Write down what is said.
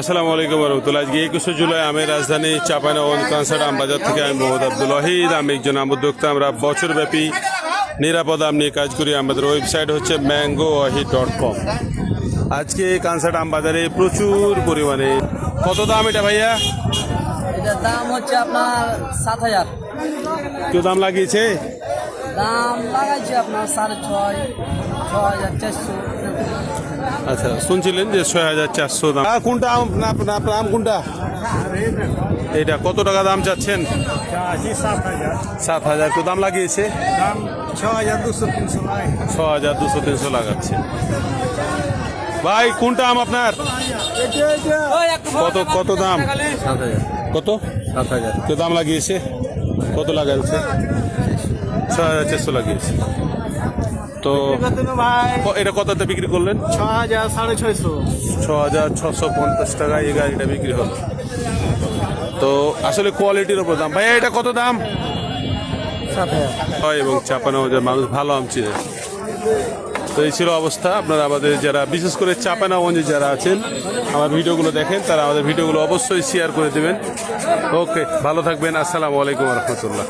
আসসালামু আলাইকুম রহমতুল্লাহ। আজকে 21শে জুলাই আমি রাজধানী চাঁপাইনবাবগঞ্জ কানসাট আমবাজার থেকে আমি মোহাম্মদ আব্দুল ওয়াহিদ। আমি একজন আম উদ্যোক্তা। আমরা বছরব্যাপী নিরাপদ আম নিয়ে কাজ করি। আমাদের ওয়েবসাইট হচ্ছে mangowaheed.com। আজকে কানসাট আমবাজারে প্রচুর পরিমাণে। কত দাম এটা ভাইয়া? এটার দাম হচ্ছে আপনার 7,000। কেউ দাম লাগিয়েছে? দাম লাগাইছে আপনার 6,500, 6,400। আচ্ছা, শুনছিলেন যে 6,400 দাম। কোনটা আম? আপনার আম কোনটা? এটা কত টাকা দাম চাচ্ছেন? 7,000। কেউ দাম লাগিয়েছে? 6,200-300 লাগাচ্ছে। ভাই কোনটা আম আপনার? কত কত দাম? 7,000। কত? 7,000। কেউ দাম লাগিয়েছে? কত লাগাচ্ছে? 6,400 লাগিয়েছে। তো এটা কততে বিক্রি করলেন? 6,000, 6,500। 6,650 টাকায় এই গাড়িটা বিক্রি হলো। তো আসলে কোয়ালিটির ওপর দাম। ভাইয়া এটা কত দাম? 7,000। হয় এবং চাঁপাইনবাবগঞ্জের মানুষ ভালো আম চিনে। তো এই ছিল অবস্থা। আপনারা আমাদের যারা বিশেষ করে চাঁপাইনবাবগঞ্জে যারা আছেন, আমার ভিডিওগুলো দেখেন, তারা আমাদের ভিডিওগুলো অবশ্যই শেয়ার করে দেবেন। ওকে, ভালো থাকবেন। আসসালামু আলাইকুম রহমতুল্লাহ।